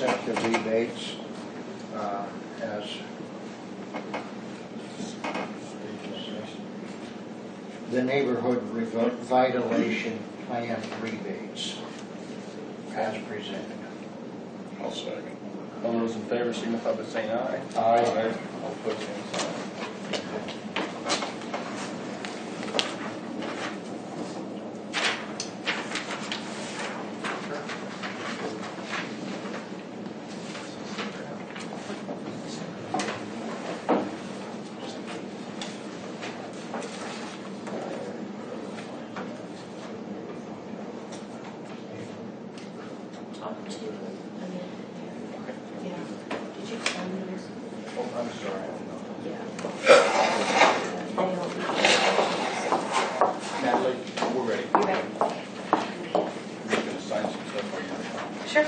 accept the rebates as the neighborhood revitalization plan rebates as presented. I'll second. All those in favor signify by saying aye. Aye. All opposed, same sign. Talk to Amanda. Yeah. Did you send those? Oh, I'm sorry. Yeah. Natalie, we're ready. You ready? We're going to sign some stuff for you. Sure.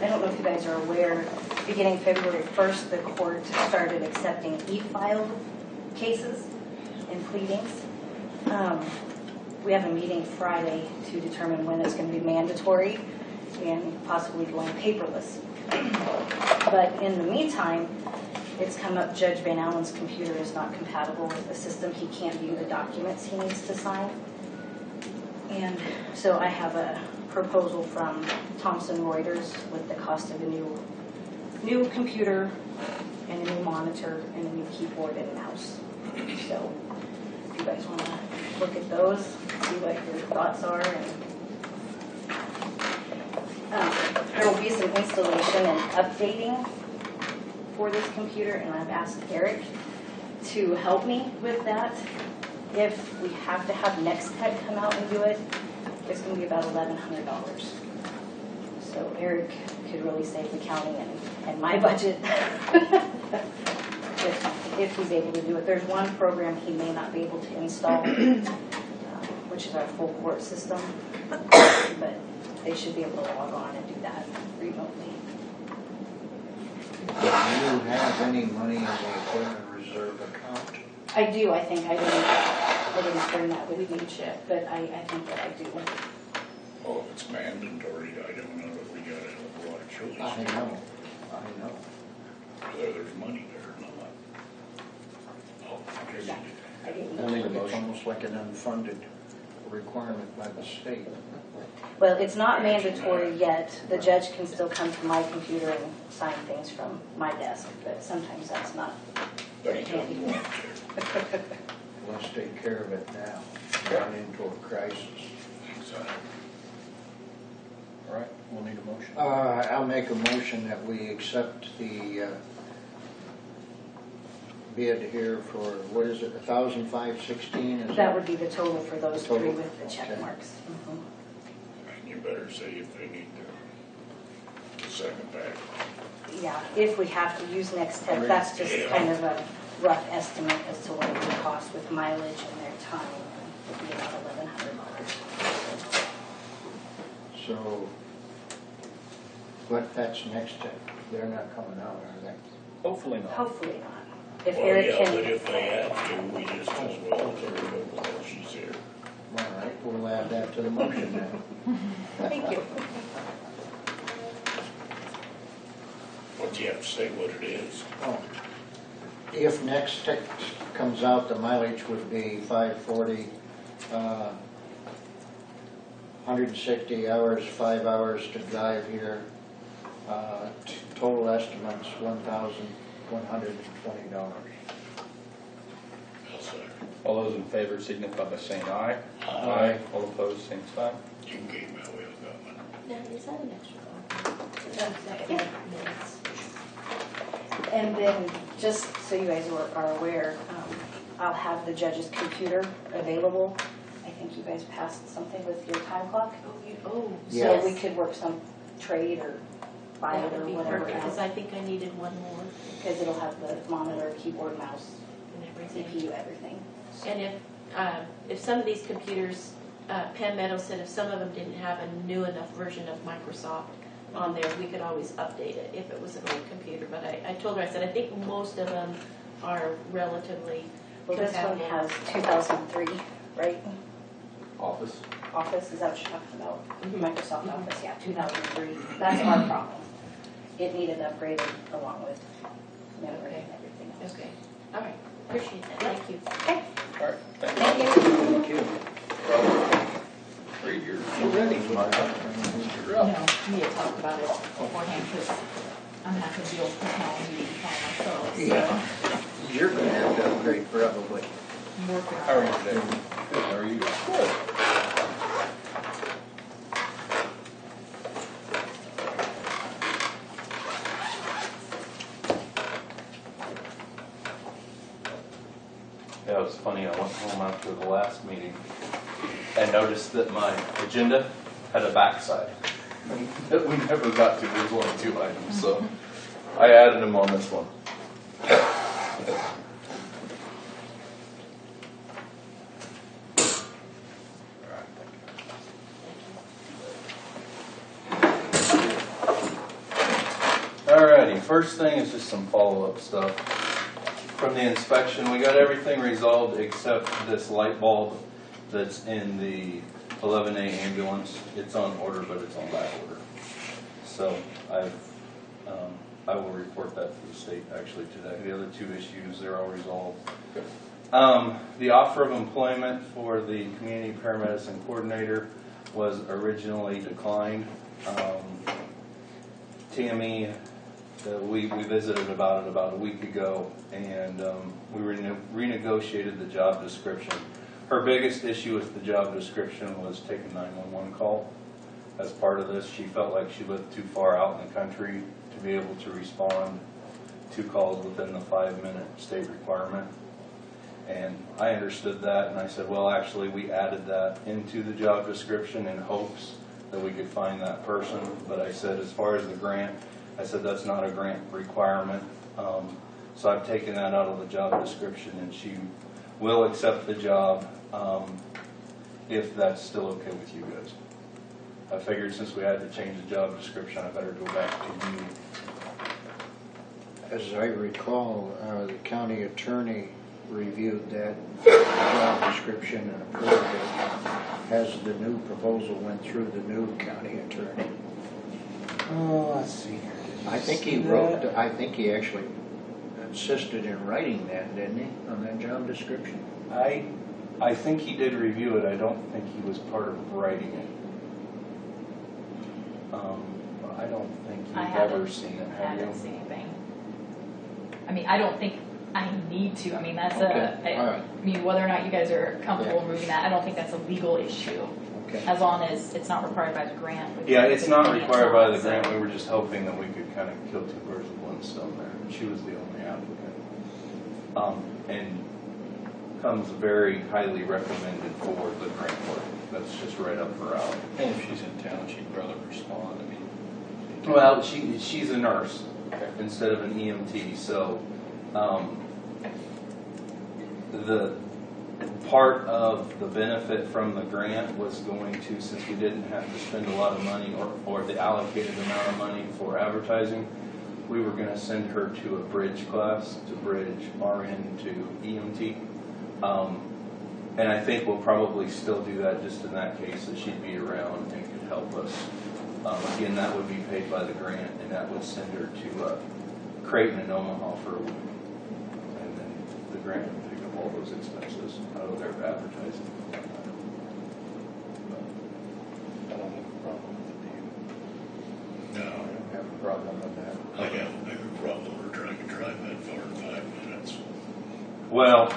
I don't know if you guys are aware, beginning February 1st, the court started accepting e-filed cases and pleadings. We have a meeting Friday to determine when it's going to be mandatory and possibly going paperless. But in the meantime, it's come up Judge Van Allen's computer is not compatible with the system. He can't view the documents he needs to sign. And so I have a proposal from Thomson Reuters with the cost of a new computer and a new monitor and a new keyboard and mouse. So if you guys want to look at those, see what your thoughts are. And there will be some installation and updating for this computer, and I've asked Eric to help me with that. If we have to have NextTech come out and do it, it's going to be about $1,100. So Eric could really save the county and my budget if he's able to do it. There's one program he may not be able to install, which is our full court system, but they should be able to log on and do that remotely. Do you have any money in the equipment reserve account? I do. I think I didn't bring that with me, but I think that I do. Oh, if it's mandatory, I don't know if we got a whole lot of choice. I know. Whether there's money there or not. Oh, okay. Yeah. I didn't. We'll need a It's motion. almost like an unfunded requirement by the state. Well, it's not mandatory yet. The judge can still come to my computer and sign things from my desk, but sometimes that's not very handy. Let's take care of it now. Run into a crisis. Exactly. All right, we'll need a motion. I'll make a motion that we accept the bid here for, what is it, $1,516? That would be the total for those three Total. with the check Okay. marks. Mhm. And you better say if they need the second back. Yeah, if we have to use NextTech, that's just kind of a rough estimate as to what it would cost with mileage and their time. It would be about $1,100. So, but that's next step. They're not coming out, are they? Hopefully not. Hopefully not. If Well, Eric yeah, can. but if they have to, we just as well take her while she's here. All right, we'll add that to the motion then. Thank you. But you have to say what it is. Oh. If next tech comes out, the mileage would be 540, 160 hours, 5 hours to drive here. Total estimates $1,120. I'll say. All those in favor signify by saying aye. Aye. All opposed, same sign. You can keep my wheel going. Now, is that an extra one? And then, just so you guys are aware, I'll have the judge's computer available. I think you guys passed something with your time clock. Oh, Yes. So we could work some trade or buy that it or would be whatever perfect, because else. I think I needed one more Because it'll have the monitor, keyboard, mouse, and everything. CPU, everything. And if some of these computers, Pam Meadows said if some of them didn't have a new enough version of Microsoft on there, we could always update it if it was an old computer. But I told her, I said, I think most of them are relatively Well, this one compatible. has 2003, right? Office. Office, is that what you're talking about? Mhm. Microsoft Office, yeah, 2003. That's our problem. It needed upgraded along with networking and everything else. Okay, all right, appreciate that, thank you. Okay, All right, thank you. thank you. Thank you. Read your. You ready? You're up. No, we had talked about it beforehand, because I'm not gonna deal with technology by myself, so Yeah. You're gonna have to upgrade probably. I'm working How are on you it. today? Good, how are you? Yeah, it was funny, I went home after the last meeting and noticed that my agenda had a backside that we never got to. There's only 2 items, so I added them on this one. Alrighty, first thing is just some follow-up stuff. From the inspection, we got everything resolved except this light bulb that's in the 11A ambulance. It's on order, but it's on back order. So I will report that to the state actually today. The other 2 issues, they're all resolved. The offer of employment for the community paramedicine coordinator was originally declined. Tammy, we visited about it about a week ago, and we renegotiated the job description. Her biggest issue with the job description was taking 911 call. As part of this, she felt like she lived too far out in the country to be able to respond to calls within the 5-minute state requirement. And I understood that, and I said, well, actually, we added that into the job description in hopes that we could find that person. But I said, as far as the grant, I said that's not a grant requirement. So I've taken that out of the job description, and she will accept the job if that's still okay with you guys. I figured since we had to change the job description, I better go back to you. As I recall, the county attorney reviewed that job description and approved it. As the new proposal went through the new county attorney. Oh, let's see here. I think he actually insisted in writing that, didn't he, on that job description? I think he did review it. I don't think he was part of writing it. I don't think I you've haven't- ever seen it, I have you? haven't seen anything. I mean, I don't think I need to. I mean, that's Okay, all right. I mean, whether or not you guys are comfortable Yeah. moving that, I don't think that's a legal issue. Okay. As long as it's not required by the grant. which Yeah, is it's not the required by the so- grant. We were just hoping that we could kind of kill 2 birds with one stone there. She was the only applicant. And comes very highly recommended for the grant work. That's just right up her alley. And if she's in town, she'd probably respond, I mean. Well, she's a nurse instead of an EMT, so the part of the benefit from the grant was going to, since we didn't have to spend a lot of money or the allocated amount of money for advertising, we were going to send her to a bridge class to bridge RN to EMT. And I think we'll probably still do that just in that case, that she'd be around and could help us. Again, that would be paid by the grant, and that would send her to Creighton and Omaha for a week. And then the grant would pick up all those expenses out of their advertising. I don't have a problem with it, do you? No, I don't have a problem with that. I got a bigger problem. We're trying to drive that far in 5 minutes. Well,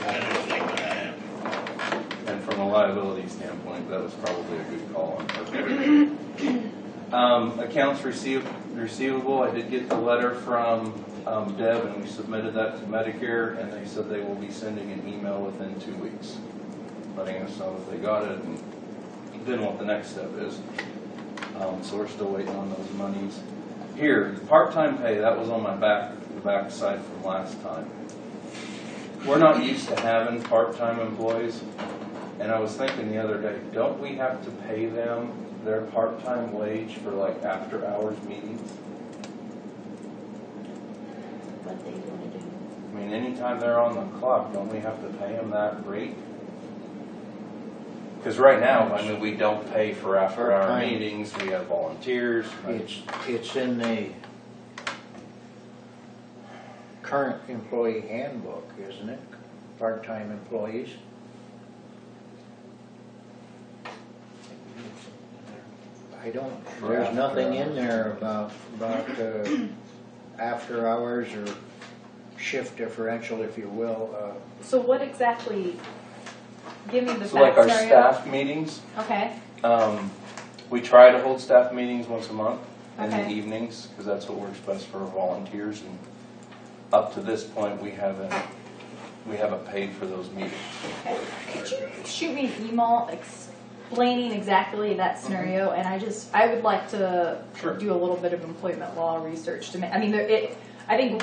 I didn't think that happened. and from a liability standpoint, that was probably a good call on her part. Accounts receivable, I did get the letter from Deb, and we submitted that to Medicare, and they said they will be sending an email within 2 weeks, letting us know that they got it and then what the next step is. So we're still waiting on those monies. Here, part-time pay, that was on the back side from last time. We're not used to having part-time employees, and I was thinking the other day, don't we have to pay them their part-time wage for like after-hours meetings? What they want to do. I mean, anytime they're on the clock, don't we have to pay them that rate? Because right now, I mean, we don't pay for after-hour Part-time. meetings, we have volunteers. It's in the current employee handbook, isn't it? Part-time employees. I don't, there's nothing in there about after hours or shift differential, if you will. So what exactly, give me the So like our fact scenario. staff meetings, Okay, we try to hold staff meetings once a month in the Okay. evenings, because that's what works best for our volunteers. And up to this point, we haven't paid for those meetings. okay. Could you shoot me an email explaining exactly that scenario? And I would like to Sure. do a little bit of employment law research to make, I mean, I think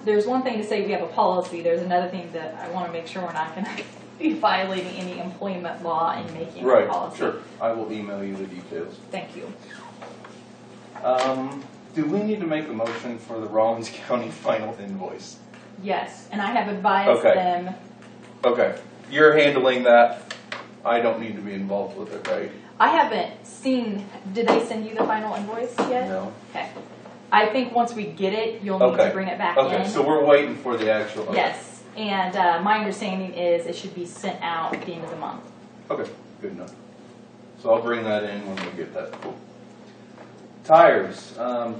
there's one thing to say we have a policy, there's another thing that I want to make sure we're not going to be violating any employment law in making a Right, policy. sure. I will email you the details. Thank you. Do we need to make a motion for the Rollins County final invoice? Yes, and I have advised Okay. them, Okay, you're handling that. I don't need to be involved with it, right? I haven't seen, did they send you the final invoice yet? No. Okay. I think once we get it, you'll need Okay. to bring it back in. Okay, so we're waiting for the actual. Okay. Yes, and my understanding is it should be sent out at the end of the month. Okay, good enough. So I'll bring that in when we get that. Cool. Tires,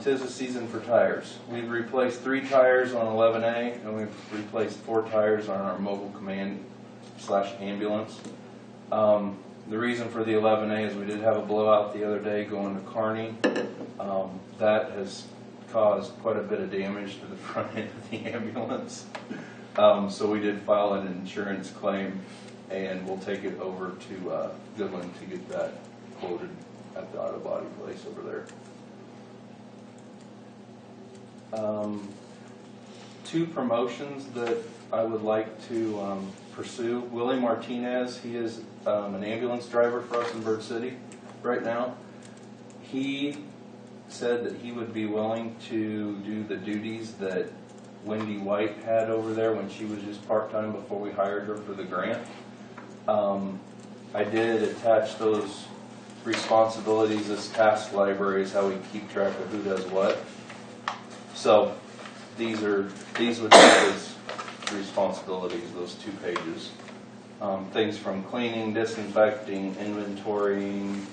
'tis the season for tires. We've replaced 3 tires on 11A, and we've replaced 4 tires on our mobile command / ambulance. The reason for the 11A is we did have a blowout the other day going to Kearney. That has caused quite a bit of damage to the front end of the ambulance. So we did file an insurance claim, and we'll take it over to Goodland to get that quoted at the auto body place over there. 2 promotions that I would like to pursue. Willie Martinez, he is an ambulance driver for us in Bird City right now. He said that he would be willing to do the duties that Wendy White had over there when she was just part-time before we hired her for the grant. I did attach those responsibilities as task libraries, how we keep track of who does what. So these would be his responsibilities, those 2 pages. Things from cleaning, disinfecting, inventorying,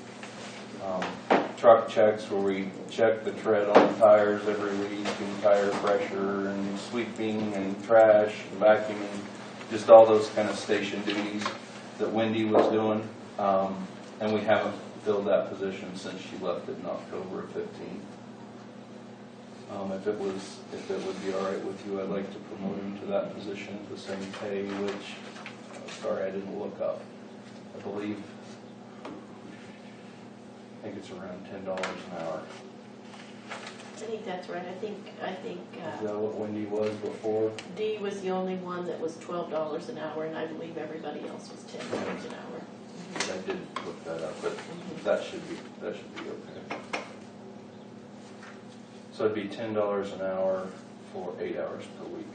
truck checks where we check the tread on the tires every week, and tire pressure, and sweeping, and trash, and vacuuming, just all those kind of station duties that Wendy was doing. And we haven't filled that position since she left it in October of 15. If it would be all right with you, I'd like to promote him to that position at the same pay, which, sorry, I didn't look up. I believe, I think it's around $10 an hour. I think that's right. I think Is that what Wendy was before? Dee was the only one that was $12 an hour, and I believe everybody else was $10 an hour. I did look that up, but that should be okay. So it'd be $10 an hour for 8 hours per week.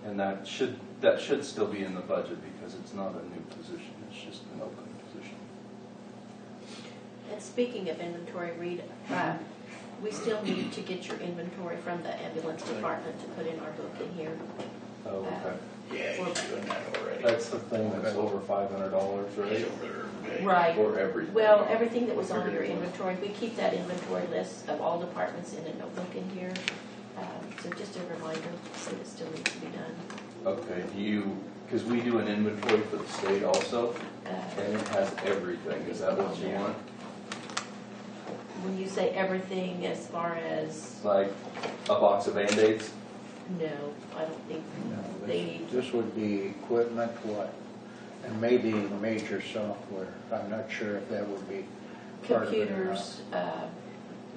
And that should still be in the budget because it's not a new position, it's just an open position. And speaking of inventory, Reed, we still need to get your inventory from the ambulance department to put in our book in here. Oh, okay. Yeah, he's doing that already. That's the thing that's over $500, He's right? over there today. Right. Or everything? Well, everything that was on your inventory, we keep that inventory list of all departments in a notebook in here. So just a reminder, so it still needs to be done. Okay, because we do an inventory for the state also, and it has everything. Is that what you want? When you say everything as far as, Like a box of Band-Aids? no, I don't think No, they need. this would be equipment, what? And maybe major software. I'm not sure if that would be part of it or not. Computers,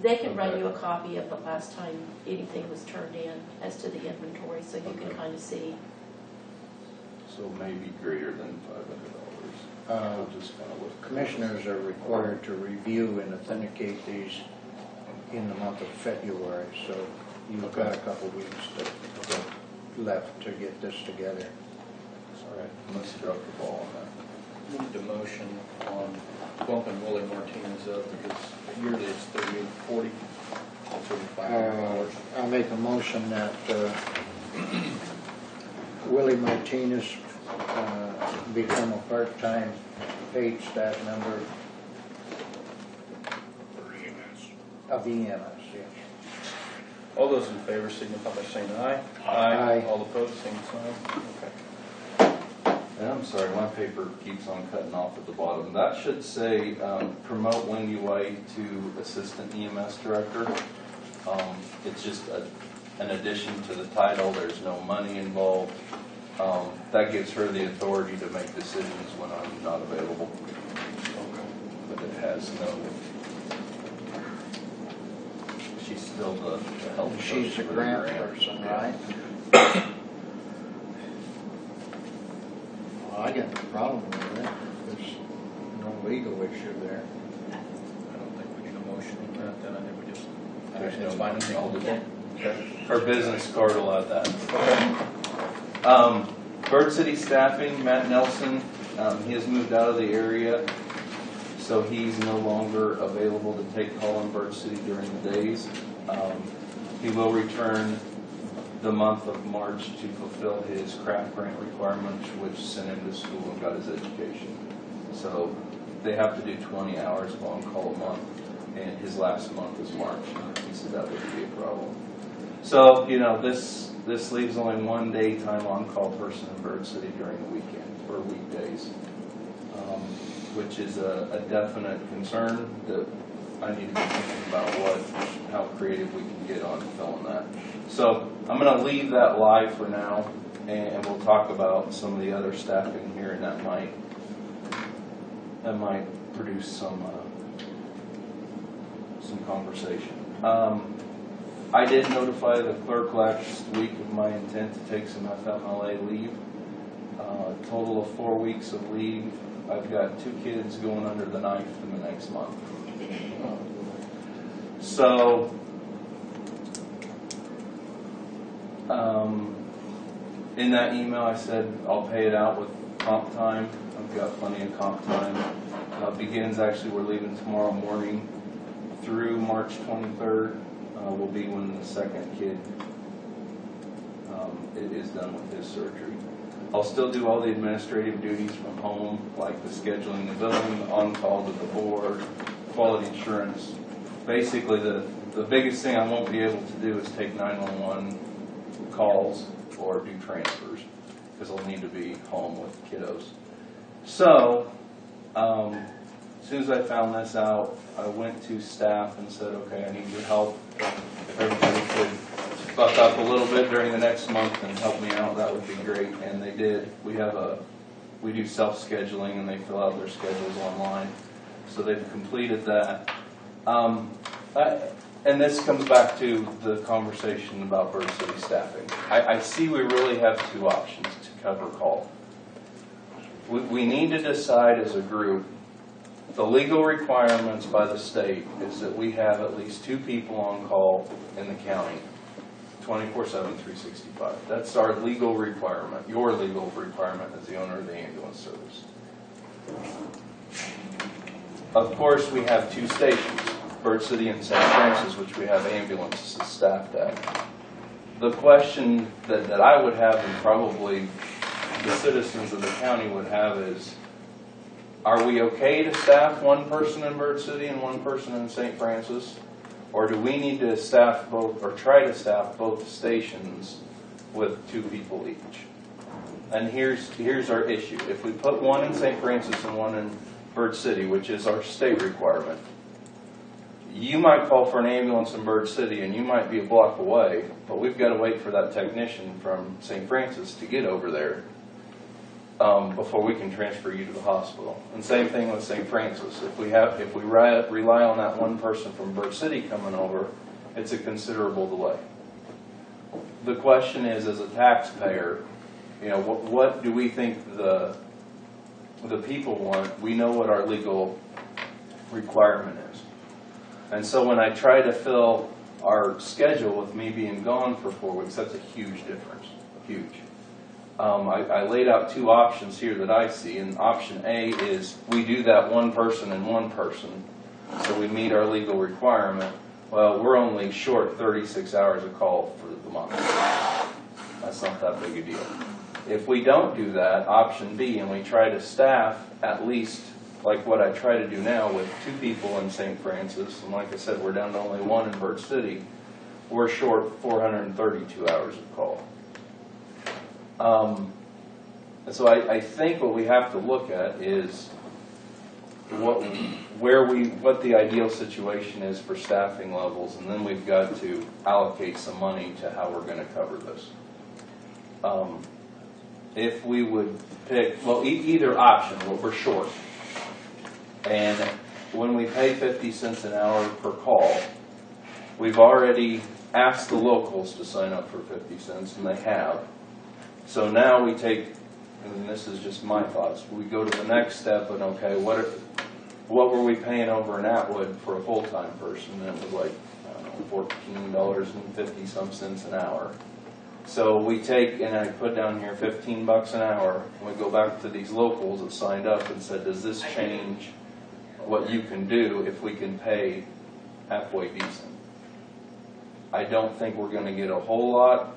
they can run Okay. you a copy of the last time anything was turned in as to the inventory, so you can Okay. kind of see. So maybe greater than $500. Uh, We'll just kind of look. Commissioners are required to review and authenticate these in the month of February, so you've got a couple weeks to left to get this together. Sorry, I must have dropped the ball on that. Need the motion on bumping Willie Martinez up because yearly it's $38.40, $35. I make a motion that Willie Martinez become a part-time paid staff member For EMS. of EMS, yes. All those in favor signify by saying aye. Aye. All opposed, same sign. Okay. And I'm sorry, my paper keeps on cutting off at the bottom. That should say promote Wendy White to Assistant EMS Director. It's just an addition to the title. There's no money involved. That gives her the authority to make decisions when I'm not available. But it has no, she's still the health. She's a grant person, right? Well, I got no problem with that. There's no legal issue there. I don't think we need a motion on that, then I think we just, There's it's no fine, I money think we'll do that. Okay. Her business card will add that. Okay. Bird City Staffing, Matt Nelson, he has moved out of the area, so he's no longer available to take call in Bird City during the days. He will return the month of March to fulfill his craft grant requirements, which sent him to school and got his education. So they have to do 20 hours of on-call a month, and his last month is March. He said that would be a problem. So, you know, this leaves only one daytime on-call person in Bird City during the weekend, or weekdays, which is a definite concern that I need to be thinking about how creative we can get on filling that. So I'm going to leave that live for now, and we'll talk about some of the other staffing here, and that might produce some conversation. I did notify the clerk last week of my intent to take some FMLA leave. Total of 4 weeks of leave. I've got 2 kids going under the knife in the next month. So, in that email I said I'll pay it out with comp time. I've got plenty of comp time. Begins actually, we're leaving tomorrow morning through March 23rd. Will be when the second kid is done with his surgery. I'll still do all the administrative duties from home, like the scheduling, the billing, the on-call to the board, quality assurance. Basically, the biggest thing I won't be able to do is take 911 calls or do transfers, because I'll need to be home with kiddos. So, as soon as I found this out, I went to staff and said, okay, I need your help. If everybody could buck up a little bit during the next month and help me out, that would be great. And they did. We do self-scheduling, and they fill out their schedules online. So they've completed that. And this comes back to the conversation about Bird City staffing. I see we really have 2 options to cover call. We need to decide as a group. The legal requirements by the state is that we have at least 2 people on call in the county, 24/7, 365. That's our legal requirement, your legal requirement as the owner of the ambulance service. Of course, we have 2 stations, Bird City and St. Francis, which we have ambulances staffed at. The question that I would have, and probably the citizens of the county would have, is, are we okay to staff 1 person in Bird City and 1 person in St. Francis? Or do we need to staff both, or try to staff both stations with 2 people each? And here's our issue. If we put 1 in St. Francis and 1 in Bird City, which is our state requirement, you might call for an ambulance in Bird City and you might be a block away, but we've got to wait for that technician from St. Francis to get over there before we can transfer you to the hospital. And same thing with St. Francis. If we rely on that 1 person from Bird City coming over, it's a considerable delay. The question is, as a taxpayer, you know, what do we think the people want? We know what our legal requirement is. And so when I try to fill our schedule with me being gone for 4 weeks, that's a huge difference. huge. I laid out two options here that I see, and option A is we do that one person and one person, so we meet our legal requirement. Well, we're only short 36 hours of call for the month. That's not that big a deal. If we don't do that, option B, and we try to staff at least like what I try to do now with 2 people in St. Francis, and like I said, we're down to only 1 in Birch City, we're short 432 hours of call. And so I think what we have to look at is what the ideal situation is for staffing levels, and then we've got to allocate some money to how we're going to cover this. If we would pick, well, either option, well, we're short. And when we pay 50 cents an hour per call, we've already asked the locals to sign up for 50 cents, and they have. So now we take, and this is just my thoughts, we go to the next step and, okay, what were we paying over in Atwood for a full-time person? And it was like, I don't know, $14.50 some cents an hour. So we take, and I put down here 15 bucks an hour, and we go back to these locals that signed up and said, does this change what you can do if we can pay halfway decent? I don't think we're going to get a whole lot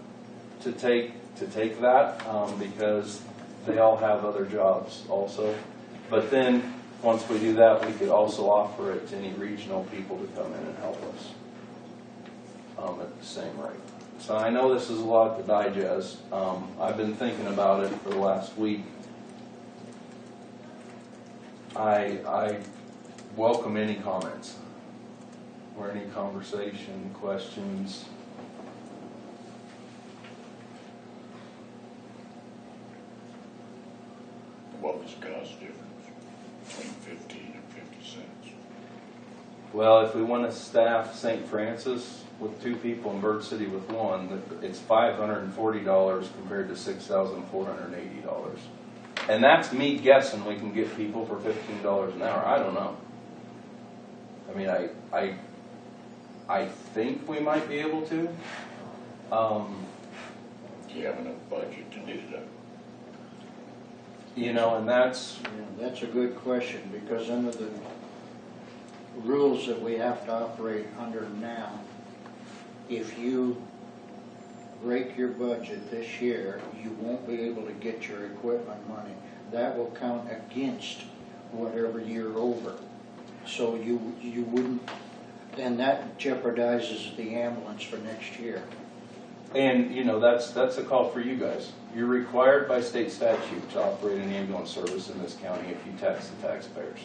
to take that because they all have other jobs also. But then once we do that, we could also offer it to any regional people to come in and help us at the same rate. So I know this is a lot to digest. I've been thinking about it for the last week. I welcome any comments or any conversation, questions. What was the cost difference between 15 and 50 cents? Well, if we want to staff St. Francis with 2 people and Birch City with 1, it's $540 compared to $6,480. And that's me guessing we can get people for $15 an hour. I don't know. I mean, I think we might be able to. Do you have enough budget to do that? You know, and that's That's a good question, because under the rules that we have to operate under now, if you break your budget this year, you won't be able to get your equipment money. That will count against whatever year over. So you wouldn't, then that jeopardizes the ambulance for next year. And, you know, that's a call for you guys. You're required by state statute to operate an ambulance service in this county if you tax the taxpayers.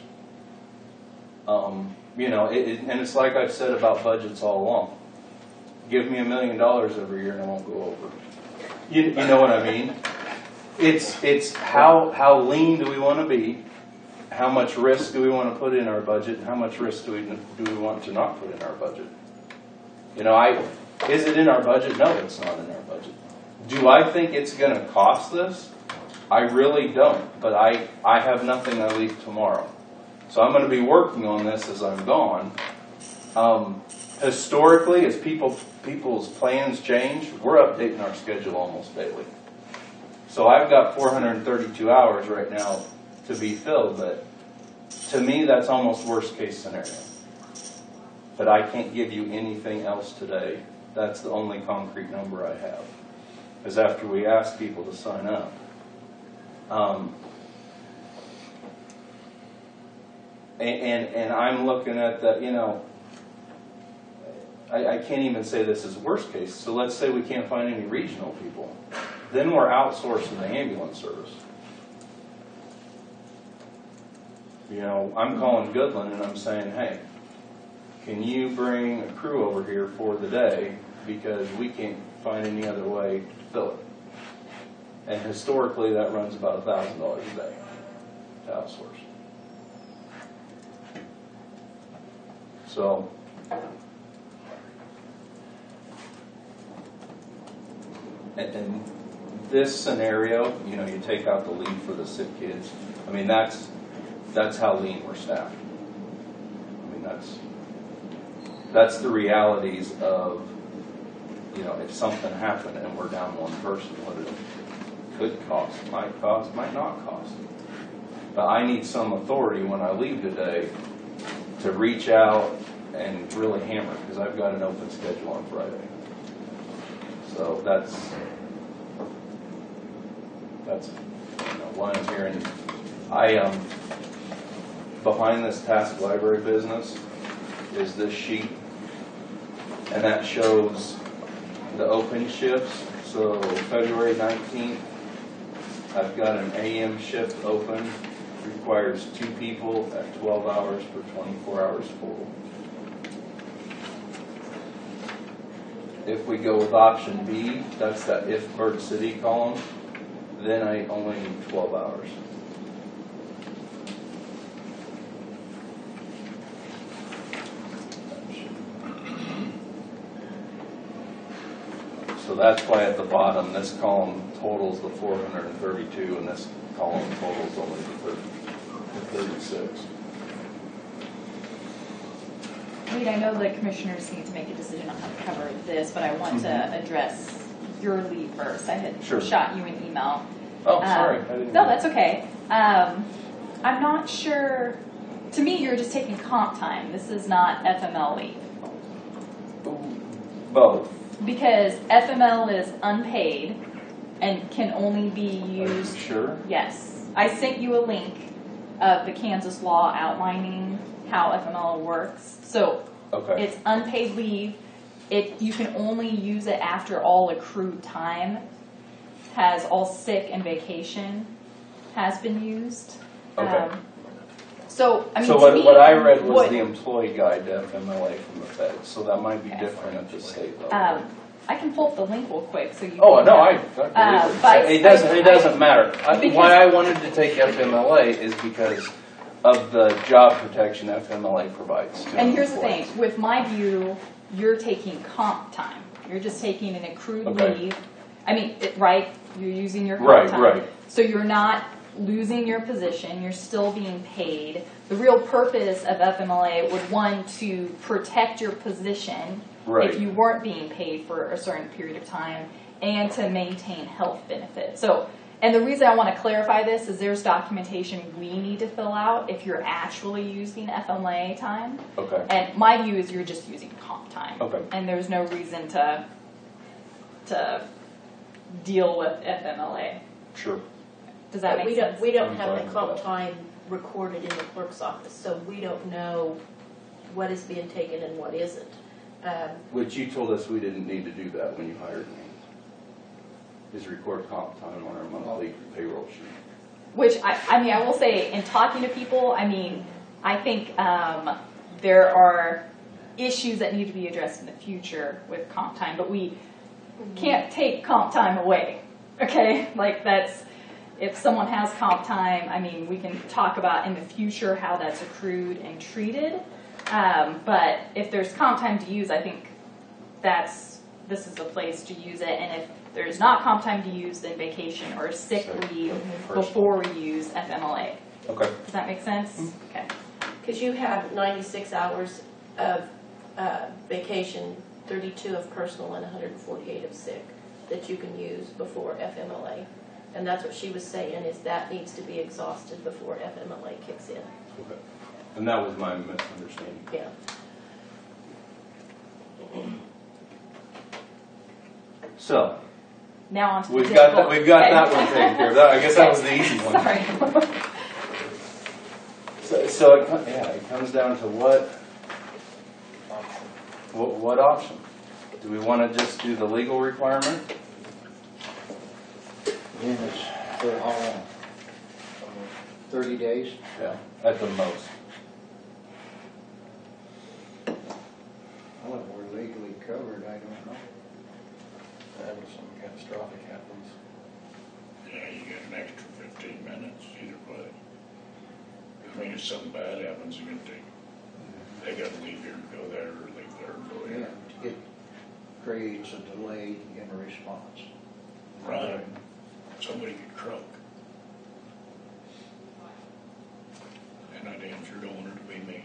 You know, and it's like I've said about budgets all along. Give me $1 million every year and I won't go over. You know what I mean? It's how lean do we want to be? How much risk do we want to put in our budget? And how much risk do we want to not put in our budget? You know, is it in our budget? No, it's not in our budget. Do I think it's going to cost this? I really don't, but I have nothing I leave tomorrow. So I'm going to be working on this as I'm gone. Historically, as people's plans change, we're updating our schedule almost daily. So I've got 432 hours right now to be filled, but to me that's almost worst case scenario. But I can't give you anything else today. That's the only concrete number I have, is after we ask people to sign up. And I'm looking at that, you know, I can't even say this is worst case. So let's say we can't find any regional people. Then we're outsourcing the ambulance service. You know, I'm calling Goodland and I'm saying, hey, can you bring a crew over here for the day because we can't find any other way to fill it. And historically that runs about $1,000 a day to outsource. So and this scenario, you know, you take out the leave for the sick kids. I mean, that's how lean we're staffed. I mean, that's the realities of you know, if something happened and we're down one person, what it could cost, might cost, might not cost. But I need some authority when I leave today to reach out and really hammer, because I've got an open schedule on Friday. So that's you know, why I'm here. And I behind this task library business is this sheet, and that shows the open shifts. So February 19th, I've got an AM shift open, requires 2 people at 12 hours for 24 hours total. If we go with option B, that's that if Bird City column, then I only need 12 hours. So that's why at the bottom, this column totals the 432, and this column totals only the 36. Reed, I know the commissioners need to make a decision on how to cover this, but I want to address your leave first. I had Sure. shot you an email. Oh, sorry. I didn't No, know. that's okay. I'm not sure. To me, you're just taking comp time. This is not FML leave. Both. Because FML is unpaid and can only be Are you used. sure? Yes. I sent you a link of the Kansas law outlining how FML works. So Okay. it's unpaid leave. You can only use it after all accrued time has all sick and vacation has been used. Okay. So I mean, So to what, me, what I read was what- the employee guide to FMLA from the Fed, so that might be different at the state level. I can pull up the link real quick so you. Oh, can, no, I believe but it. It doesn't matter. Because- Why I wanted to take FMLA is because of the job protection FMLA provides to And here's the thing, employees. with my view, you're taking comp time. You're just taking an accrued Okay. leave. I mean, right, you're using your comp Right, time. right. So you're not losing your position, you're still being paid. The real purpose of FMLA would, one, to protect your position Right. if you weren't being paid for a certain period of time, and to maintain health benefits. So, and the reason I want to clarify this is there's documentation we need to fill out if you're actually using FMLA time. Okay. And my view is you're just using comp time. Okay. And there's no reason to deal with FMLA. Sure. Does that But make sense? We don't I'm have fine the with comp that. time recorded in the clerk's office, so we don't know what is being taken and what isn't. Which you told us we didn't need to do that when you hired me. Is record comp time on our monthly payroll sheet. Which, I mean, I will say, in talking to people, I mean, I think there are issues that need to be addressed in the future with comp time, but we can't take comp time away, okay? Like, that's, if someone has comp time, I mean, we can talk about in the future how that's accrued and treated, but if there's comp time to use, I think this is the place to use it, and if there's not comp time to use, then vacation or sick Sick leave leave. before we use FMLA. Okay. Does that make sense? Okay. Because you have 96 hours of vacation, 32 of personal, and 148 of sick that you can use before FMLA. And that's what she was saying, is that needs to be exhausted before FMLA kicks in. Okay. And that was my misunderstanding. Yeah. So, Now on to the we've got difficult- that, we've got okay. that one taken care of. I guess that was the easy one. Sorry. So it comes down to what option? Do we want to just do the legal requirement? Then it's for how long? 30 days? Yeah, at the most. Well, if we're legally covered, I don't know. That was something catastrophic happens. Yeah, you get an extra 15 minutes either way. I mean, if something bad happens, they gotta leave here and go there, or leave there and go Yeah, here. it creates a delay in a response. Right. Somebody could croak. And I damn sure don't want it to be me.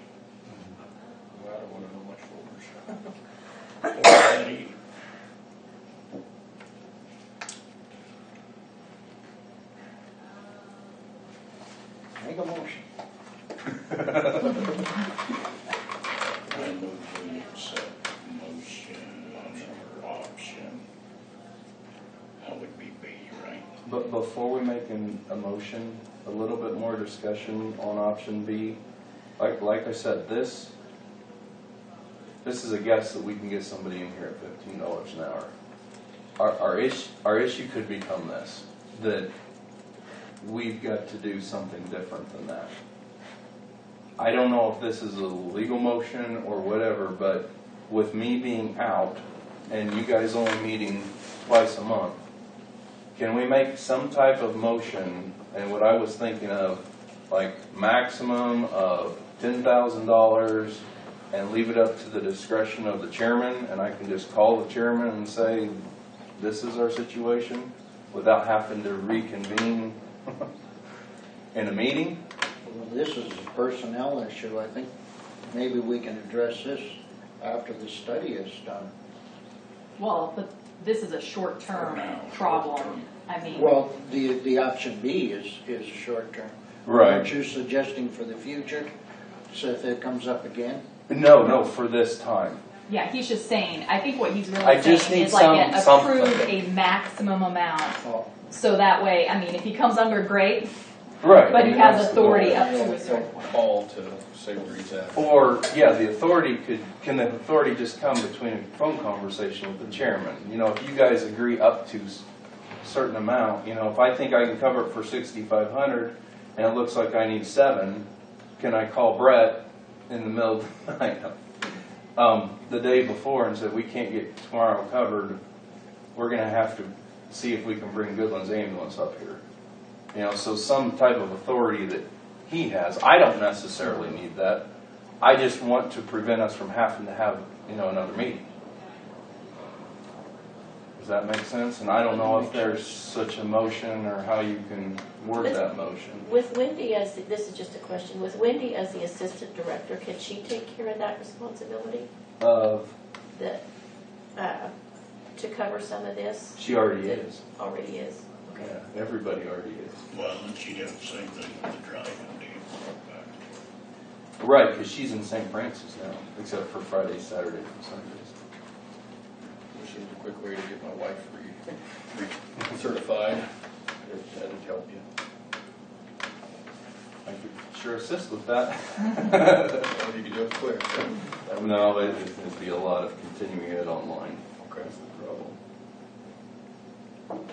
Well, I don't want to know much for Or that either. Make a motion. I move we accept motion or option. That would be B, right? But before we make a motion, a little bit more discussion on option B. Like I said, this is a guess that we can get somebody in here at $15 an hour. Our issue could become this, that we've got to do something different than that. I don't know if this is a legal motion or whatever, but with me being out and you guys only meeting twice a month, can we make some type of motion? And what I was thinking of, like maximum of $10,000 and leave it up to the discretion of the chairman, and I can just call the chairman and say, this is our situation, without having to reconvene in a meeting? Well, this is a personnel issue. I think maybe we can address this after the study is done. Well, but this is a short-term For now, problem. short-term. I mean, Well, the option B is short term. Right. Aren't you suggesting for the future, so if it comes up again? No, for this time. yeah, he's just saying, I think what he's really I just saying need is like something. approve a maximum amount. Oh, So that way, I mean, if he comes under, great, Right. but he has That's the authority goal. up to a certain point. Call to say where he's at. Or, yeah, the authority can the authority just come between a phone conversation with the chairman? You know, if you guys agree up to a certain amount, you know, if I think I can cover it for 6,500 and it looks like I need 7, can I call Brett in the middle of the night, the day before and say, we can't get tomorrow covered, we're gonna have to see if we can bring Goodland's ambulance up here. You know, so some type of authority that he has. I don't necessarily need that. I just want to prevent us from having to have, you know, another meeting. Does that make sense? And I don't know if there's such a motion or how you can word that motion. With Wendy as, this is just a question, with Wendy as the assistant director, can she take care of that responsibility? Of, That, to cover some of this? she already is. Already is, okay. Yeah, everybody already is. Well, and she'd have the same thing with the driving deal. Right, because she's in St. Francis now, except for Fridays, Saturdays, and Sundays. Which is a quick way to get my wife certified. That'd help you. I could sure assist with that. Or you could do it quick. That would No, it'd be a lot of continuing it online. Okay. That's the problem.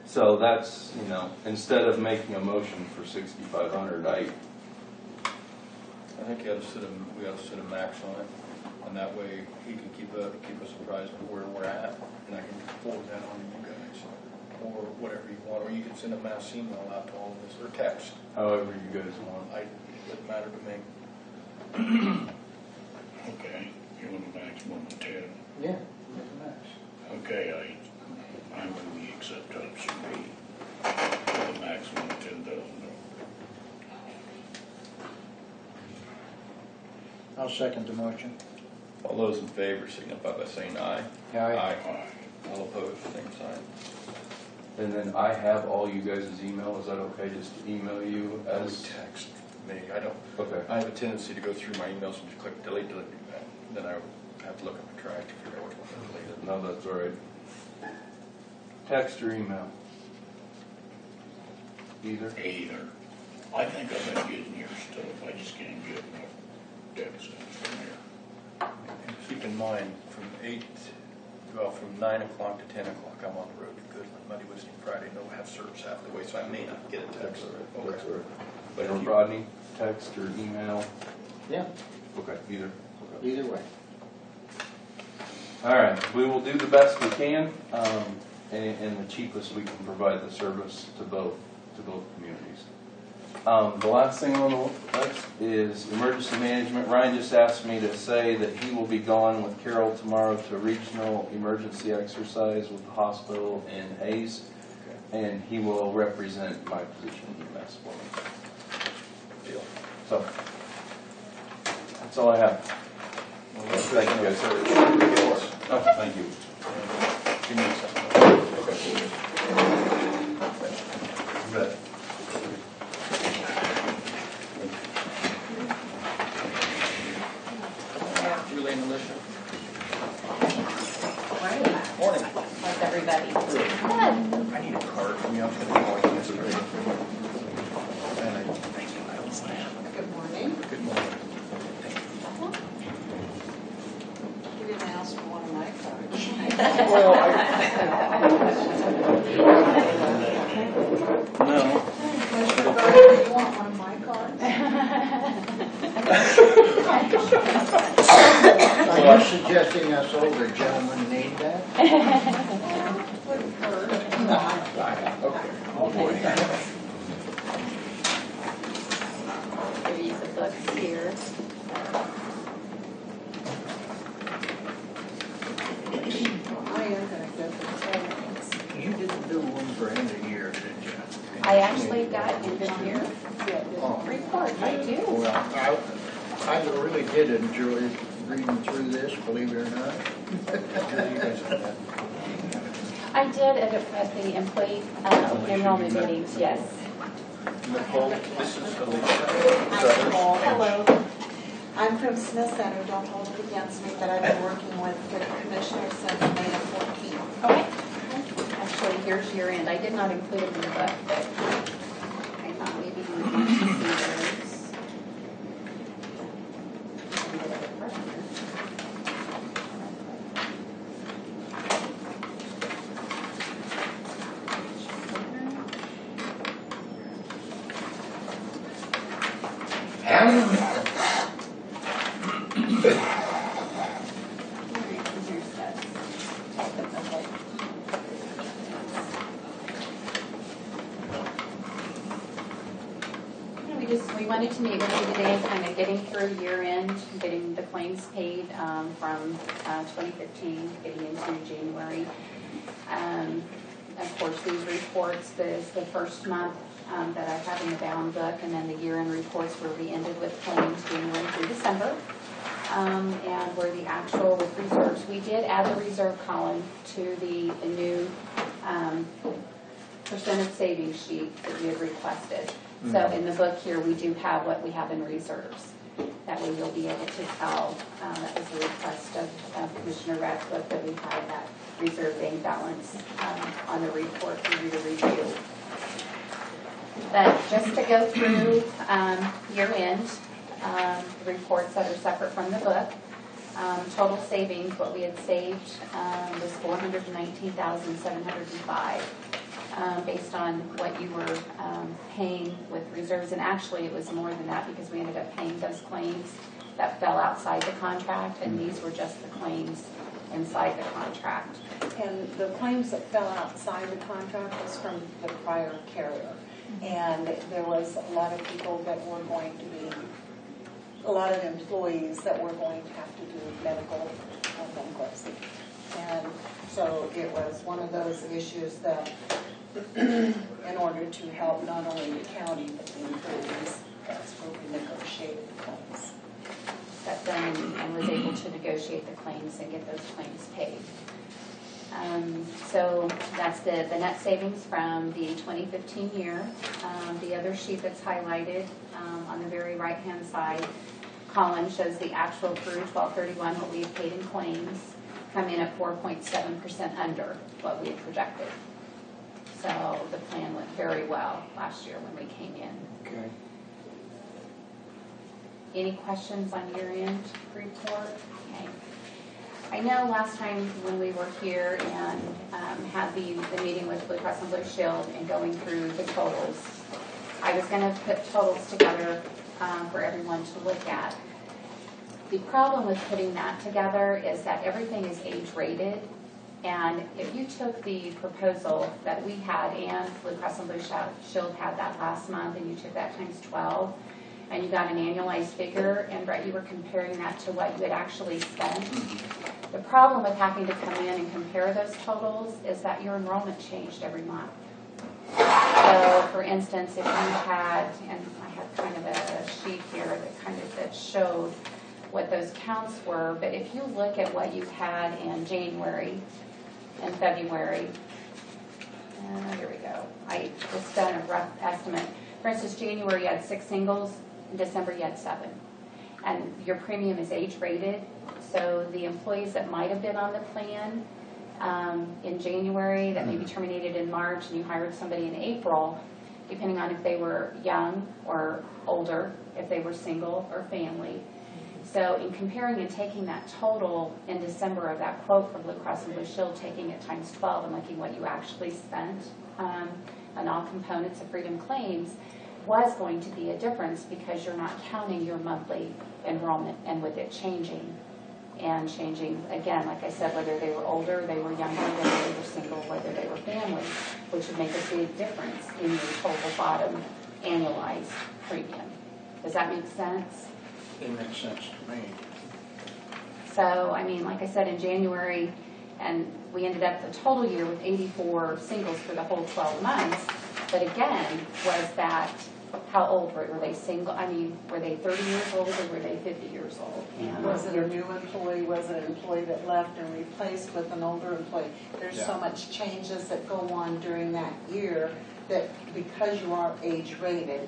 So that's, you know, instead of making a motion for 6,500, I think we ought to set a max on it, and that way he can keep us apprised of where we're at, and I can forward that on to you guys, or whatever you want, or you can send a mass email out to all of us, or text. however you guys want. It doesn't matter to me. Okay, you want a maximum of 10. yeah, make a max. Okay, I move we accept option B with a maximum of $10,000. I'll second the motion. All those in favor signify by saying aye. Aye. Aye. All opposed, same sign. And then I have all you guys' email. Is that okay? Just to email you I would as. text me. I don't. Okay. I have a tendency to go through my emails and just click delete, then I have to look at my trash to figure out which one I deleted. No, that's all right. Text or email? Either. Either. I think I've been getting your stuff, I just can't get enough text from here. And keep in mind, from 9 o'clock to 10 o'clock, I'm on the road to Goodland. Monday, Wednesday, Friday, no have service half the way, so I may not get a text. That's all right. That's all right. But Or if you, Rodney, text or email? Yeah, Okay, either. Okay. either way. All right, we will do the best we can, and the cheapest we can provide the service to both communities. The last thing on the list is emergency management. Ryan just asked me to say that he will be gone with Carol tomorrow to a regional emergency exercise with the hospital in Hayes, and he will represent my position in EMS for me. deal. So, that's all I have. Thank you guys. Oh, thank you. Give me something. You bet. I was gonna call you yesterday. And I- Good morning. Good morning. You didn't ask for one of my cards. Well, no. Commissioner Gardner, you want one of my cards? Are you suggesting us older gentlemen need that? Wouldn't hurt. Okay. Oh, boy. Give you some books here. I am gonna go for 10 minutes. You didn't do $1,000 a year, did you? I actually got in here. Oh. Report, I do. Well, I really did enjoy reading through this, believe it or not. I did at the employee enrollment meetings, yes. Nicole, this is Alicia. I'm Nicole. Hello. I'm from Smith Center, don't hold it against me, but I've been working with the commissioner since May of 14. Okay. Actually, here's your end. I did not include it in the book, but I thought maybe you would want to see those. We wanted to meet with you today, kind of getting through year end, getting the claims paid from 2015, getting into January. Of course, these reports, this is the first month that I have in the bound book, and then the year end reports where we ended with claims January through December. And where the actual with reserves. We did add the reserve column to the new percentage savings sheet that you had requested. So in the book here, we do have what we have in reserves. That way you'll be able to tell, that was a request of Commissioner Radcliffe, that we have that reserve bank balance on the report for you to review. But just to go through year end, the reports that are separate from the book, total savings, what we had saved was $419,705. Based on what you were paying with reserves. And actually, it was more than that because we ended up paying those claims that fell outside the contract, and these were just the claims inside the contract. And the claims that fell outside the contract was from the prior carrier. And there was a lot of people that were going to be, a lot of employees that were going to have to do medical bankruptcy. And so it was one of those issues that in order to help not only the county but the employees, that's where we negotiated the claims. Got done and was able to negotiate the claims and get those claims paid. So that's the net savings from the 2015 year. The other sheet that's highlighted on the very right-hand side column shows the actual through 12/31, what we have paid in claims, come in at 4.7% under what we had projected. So the plan went very well last year when we came in. Okay. Any questions on year-end report? Okay. I know last time when we were here and had the meeting with Blue Cross and Blue Shield and going through the totals, I was going to put totals together for everyone to look at. The problem with putting that together is that everything is age-rated. And if you took the proposal that we had and Blue Cross and Blue Shield had that last month, and you took that times 12, and you got an annualized figure, and Brett, you were comparing that to what you had actually spent. The problem with having to come in and compare those totals is that your enrollment changed every month. So, for instance, if you had, and I have kind of a sheet here that showed what those counts were, but if you look at what you had in January and February, here we go. I just done a rough estimate. For instance, January you had 6 singles, in December you had 7. And your premium is age rated, so the employees that might have been on the plan in January that maybe terminated in March, and you hired somebody in April, depending on if they were young or older, if they were single or family. So in comparing and taking that total in December of that quote from Blue Cross and Blue Shield, taking it times 12 and looking what you actually spent on all components of Freedom claims, was going to be a difference because you're not counting your monthly enrollment, and with it changing, again, like I said, whether they were older, they were younger, whether they were single, whether they were family, which would make a big difference in your total bottom annualized premium. Does that make sense? It makes sense to me. So, I mean, like I said, in January, and we ended up the total year with 84 singles for the whole 12 months. But again, was that, how old were they single? I mean, were they 30 years old or were they 50 years old? And Was it a new employee? Was it an employee that left and replaced with an older employee? There's so much changes that go on during that year that because you are age rated,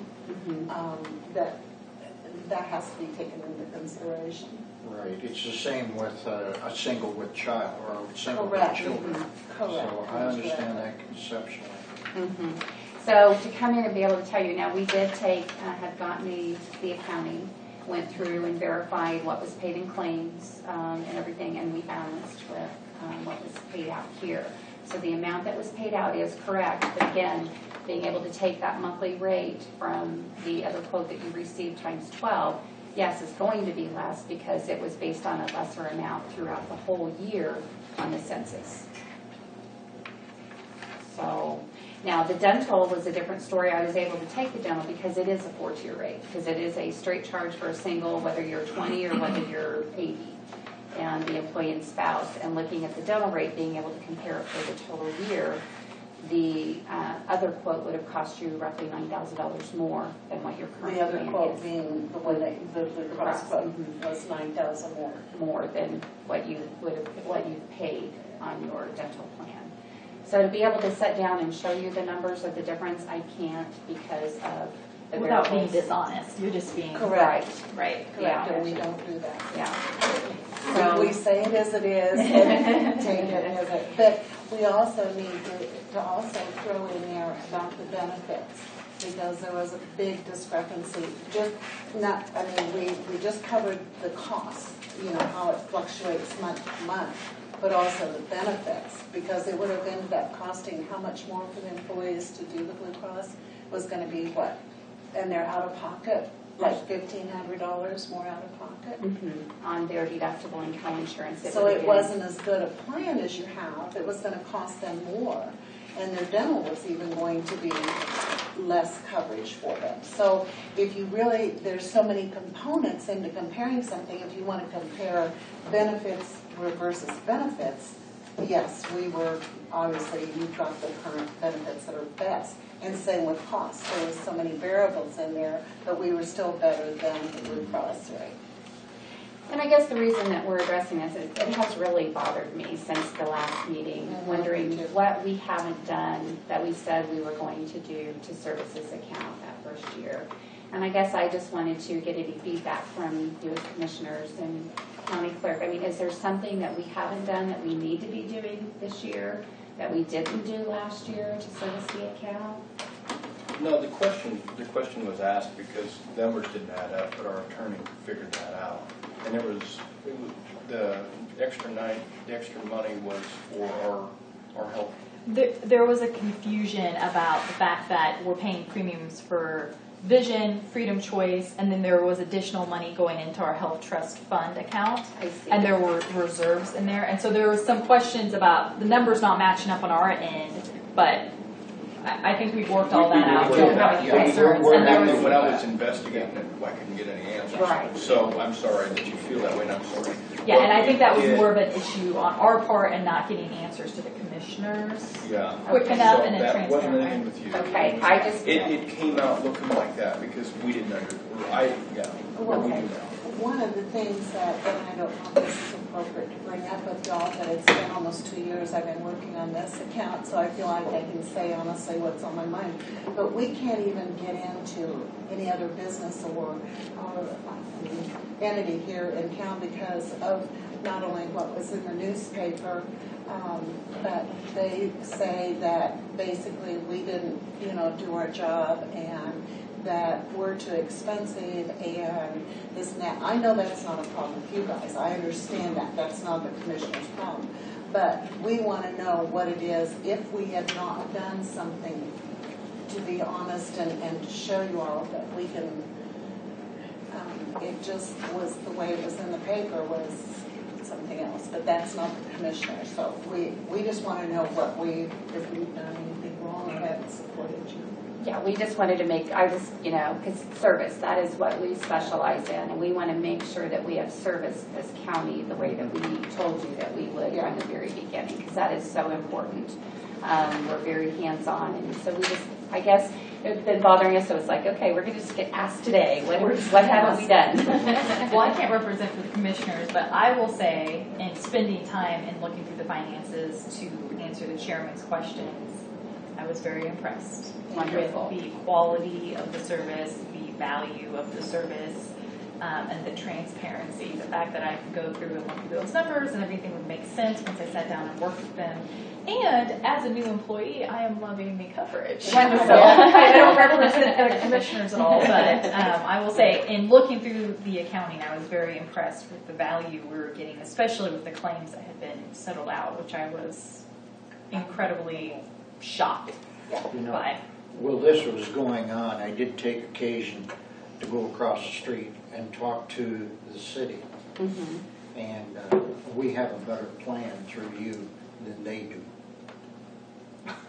that has to be taken into consideration. Right, it's the same with a single with child, or a single with Correct. children. Correct. So I understand that conceptually. So to come in and be able to tell you, now we did had gotten the accounting, went through and verified what was paid in claims and everything, and we balanced with what was paid out here. So the amount that was paid out is correct, but again, being able to take that monthly rate from the other quote that you received times 12, yes, it's going to be less because it was based on a lesser amount throughout the whole year on the census. So now the dental was a different story. I was able to take the dental because it is a 4-tier rate, because it is a straight charge for a single, whether you're 20 or whether you're 80, and the employee and spouse. And looking at the dental rate, being able to compare it for the total year, the other quote would have cost you roughly $9,000 more than what your current The other plan quote is. being the one that the Blue Cross quote was $9,000 more Than what you paid on your dental plan. So to be able to sit down and show you the numbers of the difference, I can't because of the Without being variables. dishonest, you're just being Correct. right. Correct, Yeah. and we don't do that. Yeah. So we say it as it is, and take it as it. But we also need to also throw in there about the benefits, because there was a big discrepancy. We just covered the cost, how it fluctuates month to month, but also the benefits, because it would have ended up costing how much more for the employees to do the Blue Cross was going to be what? And they're out of pocket, like $1,500 more out of pocket. On their deductible and co-insurance. So it wasn't as good a plan as you have. It was going to cost them more. And their dental was even going to be less coverage for them. So if you really, there's so many components into comparing something. If you want to compare benefits versus benefits, yes, we were, obviously, you got the current benefits that are best. And same with costs. There was so many variables in there, but we were still better than the Blue Cross rate. And I guess the reason that we're addressing this is it has really bothered me since the last meeting, wondering what we haven't done that we said we were going to do to service this account that first year. And I guess I just wanted to get any feedback from you as commissioners and county clerk. I mean, is there something that we haven't done that we need to be doing this year that we didn't do last year to service the account? No, the question was asked because the numbers didn't add up, but our attorney figured that out. And it was the extra money was for our health. There was a confusion about the fact that we're paying premiums for vision, Freedom Choice, and then there was additional money going into our health trust fund account. I see. And there were reserves in there. And so there was some questions about the numbers not matching up on our end, but I think we've worked all that out. We don't have any concerns. And there was, When I was investigating it, I couldn't get any answers. Right. So I'm sorry that you feel that way, and I'm sorry. yeah, and I think that was more of an issue on our part and not getting answers to the commissioners Yeah. quick enough and in that wasn't transparent. anything with you. Okay, I just. It came out looking like that because we didn't Well, we okay. do now. One of the things that, and I don't know if this is appropriate to bring up with y'all, but it's been almost 2 years I've been working on this account, so I feel like I can say honestly what's on my mind. But we can't even get into any other business or entity here in town because of not only what was in the newspaper, but they say that basically we didn't, do our job and that we're too expensive and this and that. I know that's not a problem with you guys. I understand that. That's not the commissioner's problem. But we want to know what it is if we had not done something, to be honest and to show you all that we can. It just was the way it was in the paper was something else, but that's not the commissioner. So we just want to know if we've done anything wrong or haven't supported you. Yeah, we just wanted to because service, that is what we specialize in, and we want to make sure that we have service this county the way that we told you that we would from the very beginning, because that is so important. We're very hands-on, and so we just, I guess, it's been bothering us, so it's like, okay, we're going to just get asked today, what haven't we done? Well, I can't represent for the commissioners, but I will say, in spending time and looking through the finances to answer the chairman's questions, I was very impressed Wonderful. with the quality of the service, the value of the service, and the transparency. The fact that I could go through and look through those numbers and everything would make sense once I sat down and worked with them. And as a new employee, I am loving the coverage. Wonderful. So, I don't represent the commissioners at all, but I will say, in looking through the accounting, I was very impressed with the value we were getting, especially with the claims that had been settled out, which I was incredibly shocked by. Well, this was going on. I did take occasion to go across the street and talk to the city. Mm-hmm. And we have a better plan through you than they do.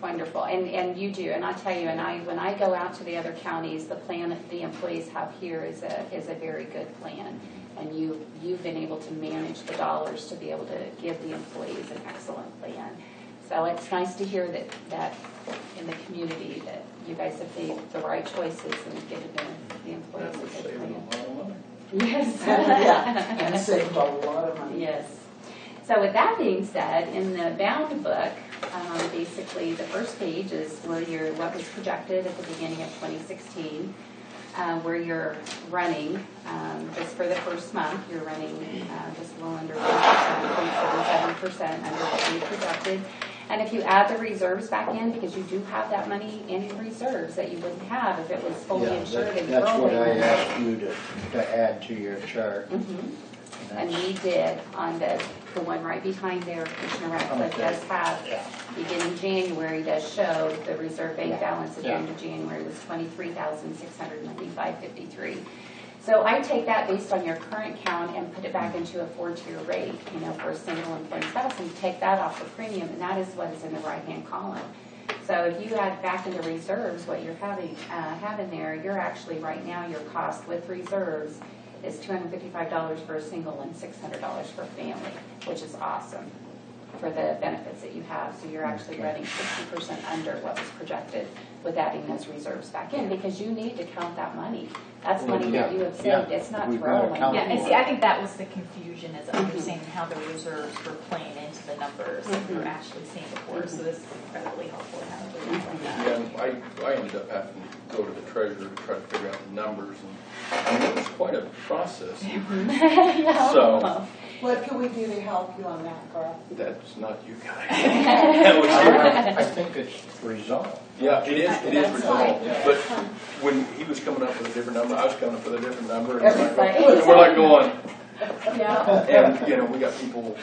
Wonderful, and you do, and I tell you, when I go out to the other counties, the plan that the employees have here is a very good plan, and you've been able to manage the dollars to be able to give the employees an excellent plan. So it's nice to hear that in the community that you guys have made the right choices and given the employees a good Saving plan. a lot of money. Yes. And saved a lot of money. Yes. So with that being said, in the bound book, basically the first page is where what was projected at the beginning of 2016, where you're running, just for the first month, you're running just a little under 1%, 0.77% under what we projected. And if you add the reserves back in, because you do have that money in reserves that you wouldn't have if it was fully insured and That's what I rolling. asked you to add to your chart. Mm-hmm. And we did on the one right behind there, Commissioner Ratcliffe does have, beginning January does show the reserve bank balance at the end of January was $23,695.53. So I take that based on your current count and put it back into a 4-tier rate, for a single employee spouse, and take that off the premium, and that is what is in the right-hand column. So if you add back into reserves what you're having there, you're actually right now your cost with reserves is $255 for a single and $600 for a family, which is awesome for the benefits that you have. So you're actually running 60% under what was projected with adding those reserves back in, because you need to count that money. That's money that you have saved. It's not We've got to throwing. count Yeah, and for see, it. I think that was the confusion, is understanding how the reserves were playing into the numbers that we were actually seeing before. So this is incredibly helpful to have a like that. Yeah, and I ended up having to go to the treasurer to try to figure out the numbers, and it was quite a process. Yeah. So What can we do to help you on that, Garth? that's not you guys. That was I think it's resolved. Yeah, it is That's resolved, right. but when he was coming up with a different number, I was coming up with a different number, and Everybody. we're like going, Yeah. and we got people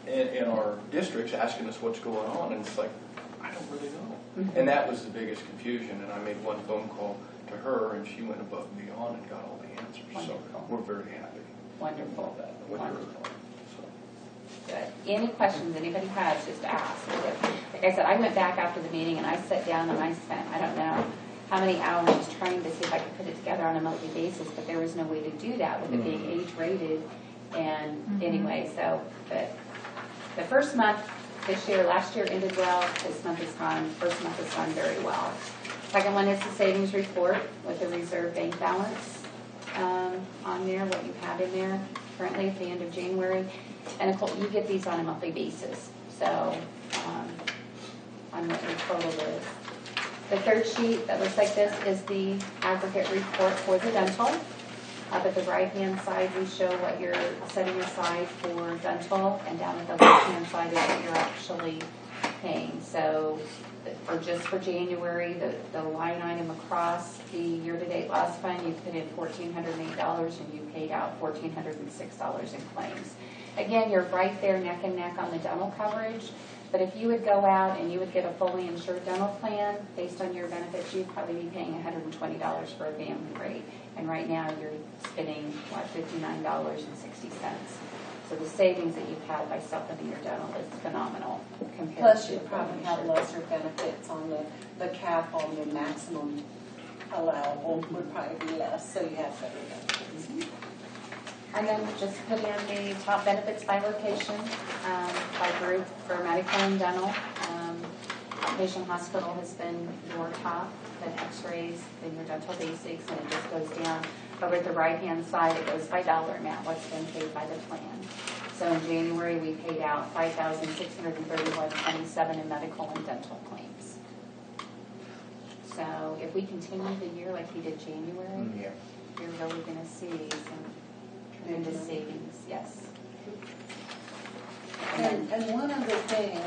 in our districts asking us what's going on, and it's like, I don't really know. And that was the biggest confusion, and I made one phone call to her, and she went above and beyond and got all the answers, so Wonderful. we're very happy Wonderful. about that, with her. Wonderful. So. Good. Any questions anybody has, just ask. Like I said, I went back after the meeting and I sat down and I spent, I don't know how many hours trying to see if I could put it together on a monthly basis, but there was no way to do that with it being age rated. And anyway, so, but the first month last year ended well, this month is gone, first month has gone very well. Second one is the savings report with the reserve bank balance on there, what you have in there currently at the end of January. And of course, you get these on a monthly basis, so on what your total is. The third sheet that looks like this is the aggregate report for the dental. Up at the right-hand side, we show what you're setting aside for dental, and down at the left-hand side is what you're actually paying. So just for January, the line item across the year-to-date loss fund, you put in $1,408 and you paid out $1,406 in claims. Again, you're right there neck and neck on the dental coverage, but if you would go out and you would get a fully insured dental plan, based on your benefits, you'd probably be paying $120 for a family rate. And right now, you're spending, $59.60. So the savings that you've had by supplementing your dental is phenomenal compared Plus, to you probably have lesser benefits on the cap on the maximum allowable would probably be less, so you have better benefits. And then just put in the top benefits by location, by group for medical and dental. Outpatient hospital has been your top, then x-rays, then your dental basics, and it just goes down. Over at the right-hand side, it goes by dollar amount, what's been paid by the plan. So in January, we paid out $5,631.27 in medical and dental claims. So if we continue the year like we did January, Yeah. you're really going to see some tremendous savings, yes. And one other thing,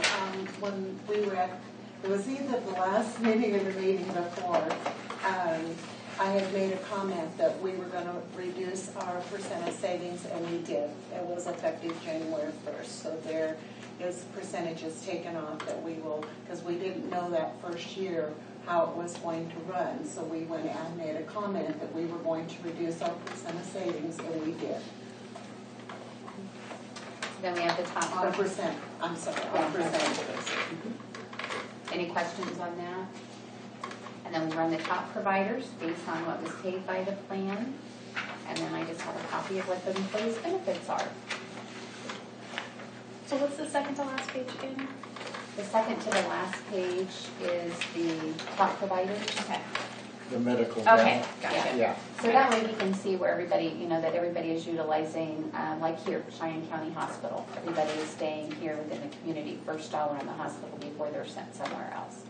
when we were at, it was either the last meeting or the meeting before, I had made a comment that we were going to reduce our percent of savings, and we did. It was effective January 1st, so there is percentages taken off that we will, because we didn't know that first year how it was going to run, so we went out and made a comment that we were going to reduce our percent of savings, and we did. Then we have the top. On percent, I'm sorry, on percentages. Any questions on that? And then we run the top providers based on what was paid by the plan. And then I just have a copy of what the employees' benefits are. So what's the second to last page again? The second to the last page is the top providers. Okay. The medical. Okay, dental. gotcha. Yeah. So that way we can see where everybody, that everybody is utilizing, like here, Cheyenne County Hospital. Everybody is staying here within the community, first dollar in the hospital before they're sent somewhere else.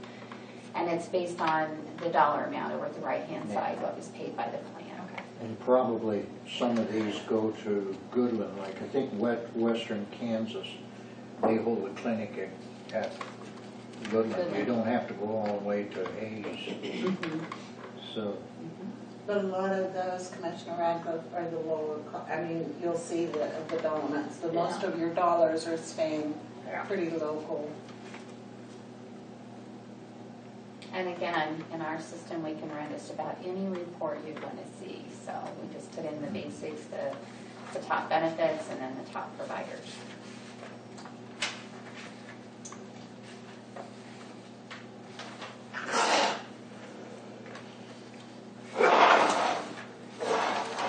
And it's based on the dollar amount over at the right-hand side, what was paid by the plan. Okay. And probably some of these go to Goodland, like I think Western Kansas, they hold a clinic at Goodland. You don't have to go all the way to Hayes. So, But a lot of those, Commissioner Radcliffe, are the lower, you'll see the dollar amounts. The most of your dollars are staying pretty local. And again, in our system, we can run just about any report you'd want to see. So we just put in the basics, the top benefits, and then the top providers.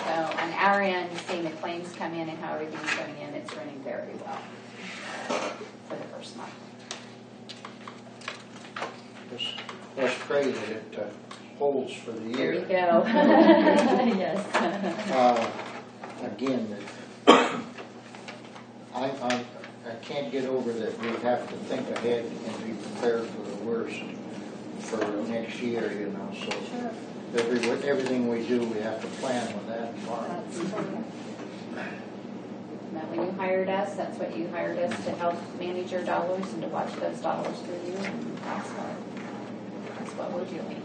So on our end, seeing the claims come in and how everything's coming in, it's running very well for the first month. let's pray that it holds for the There year. you go. Yes. Again, I can't get over that we have to think ahead and be prepared for the worst for next year, so everything we do, we have to plan with that in mind. Now, when you hired us, that's what you hired us to help manage your dollars and to watch those dollars for you, and that's what we're doing.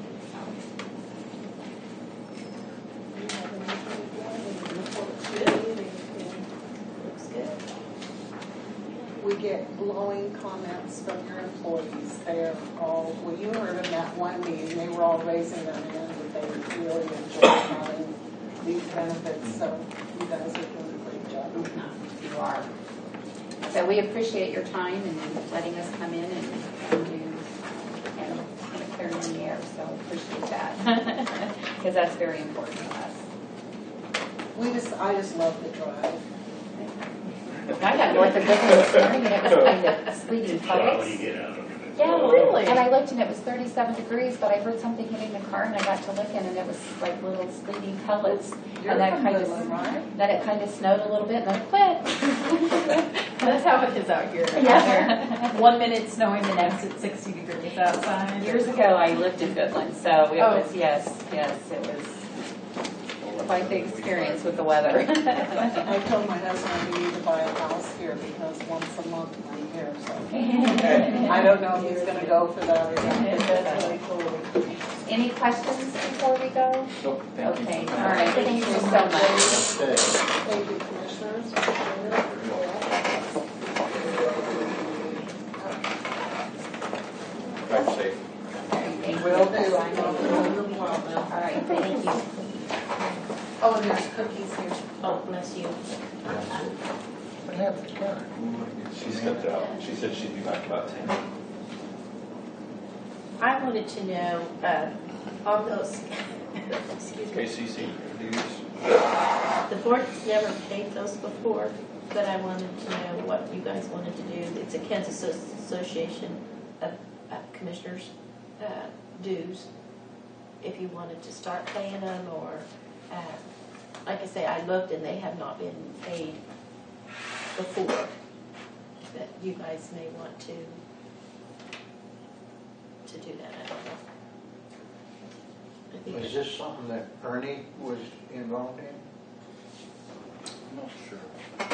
Looks good. We get glowing comments from your employees. They're all, well, you heard them at one meeting, they were all raising their hand that they really enjoy having these benefits, so you guys are doing a great job. You are. So we appreciate your time and letting us come in and do and clear in the air, so appreciate that. Because that's very important to us. I just love the drive. I got north of Brooklyn this morning and it was kind of sleety How do you puddles. get out of it? Yeah, Really? And I looked and it was 37 degrees, but I heard something hitting the car and I got to looking and it was like little sleety pellets. You're And that from kind of, Woodland, right? then it kind of snowed a little bit and then it quit. That's how it is out here. Yeah. 1 minute snowing, the next it's 60 degrees outside. Years ago, I lived in Goodland, so it Oh. was, yes, it was quite the experience with the weather. I told my husband we need to buy a house here because once a month I'm here, so. I don't know if he's gonna go for that or not, but that's really cool. Any questions before we go? Nope, thank you. Okay, all right, thank you so much. Okay. Thank you, commissioners. Drive safe. Thank you. Will do, I know, you're welcome. All right, thank you. Oh, and there's cookies here. Oh, bless you. What happened to Karen? She stepped out. She said she'd be back about 10. I wanted to know, on those, excuse me, KCC dues. the board has never paid those before, but I wanted to know what you guys wanted to do. It's a Kansas Association of Commissioners dues. If you wanted to start paying them, or, like I say, I looked and they have not been paid before, but you guys may want to do that, I don't know. I think Was this something that Ernie was involved in? I'm not sure.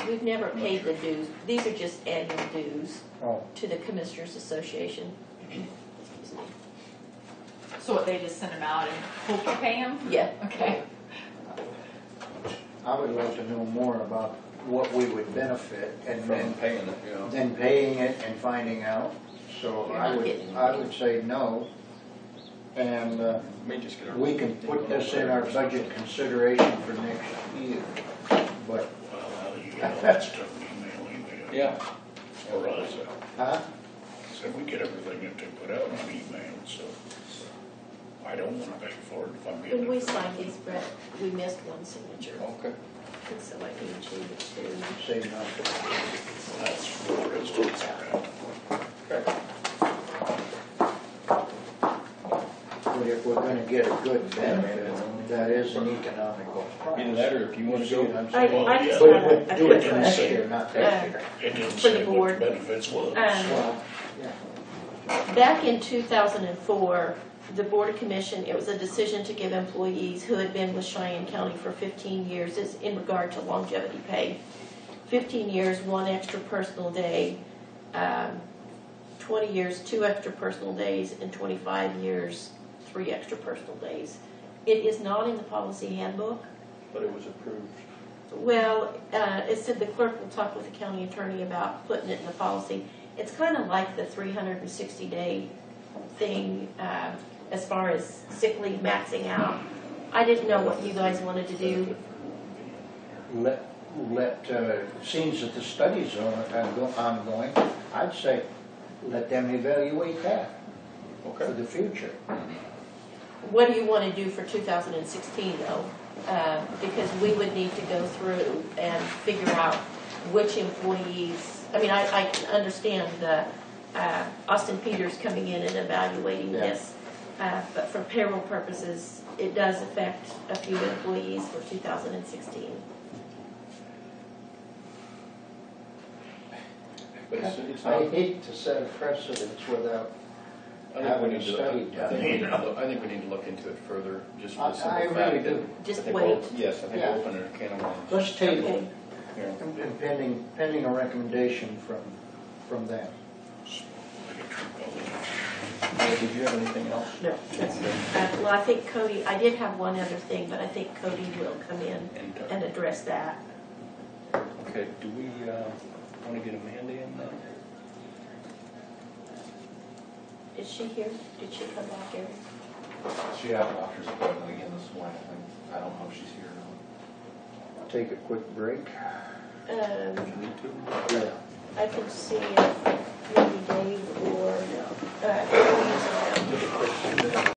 we've never paid the dues. These are just annual dues Oh, to the Commissioners Association. Excuse me. So what, they just send them out and hope you pay them? Yeah. Okay. I would like to know more about what we would benefit and From then paying it, you know. than paying it and finding out. So You're I not would, getting I would say no. And May just get our. we can put this in our budget consideration for next year. But, Well, you get all that stuff emailing them. Yeah. Or us, huh? so we get everything that they put out on email, so I don't wanna pay for it if I'm getting When we it. signed these, Brett, we missed one signature, Okay. and so I need you to. Say nothing. That's what the rest of it's about. Okay. But if we're gonna get a good benefit, that is an economical price. Either that, or if you wanna See go. what I'm saying? I just But have we'll a do quick it for next question. year, not this year. It didn't For the say what board. the benefits was. Well, yeah. Back in 2004, the Board of Commission, it was a decision to give employees who had been with Cheyenne County for 15 years, is in regard to longevity pay. 15 years, 1 extra personal day, 20 years, 2 extra personal days, and 25 years, 3 extra personal days. It is not in the policy handbook. But it was approved. Well, it said the clerk will talk with the county attorney about putting it in the policy. It's kind of like the 360-day thing as far as sick leave maxing out. I didn't know what you guys wanted to do. Seems that the studies are ongoing, I'd say let them evaluate that for Okay. the future. What do you want to do for 2016, though? Because we would need to go through and figure out which employees, I mean, I can understand Austin Peters coming in and evaluating Yeah. this, but for payroll purposes, it does affect a few employees for 2016. But it's I not. hate to set a precedence without I think we having a need to, study I think done. we need to look, I think we need to look into it further, just for I- the simple I fact really that. do. Just I think wait. we'll- Yes, I think Yeah. we'll open a can of worms. Let's table Okay. it, Yeah. and pending a recommendation from them. Like a true policy. Did you have anything else? No, that's good. Well, I think Cody, I did have one other thing, but I think Cody will come in and address that. Okay, do we, wanna get Amanda in now? Is she here? Did she come back here? She had a doctor's appointment again this morning. I don't know if she's here or not. Take a quick break. Need to? Yeah. I can see if maybe Dave or, Cody's around.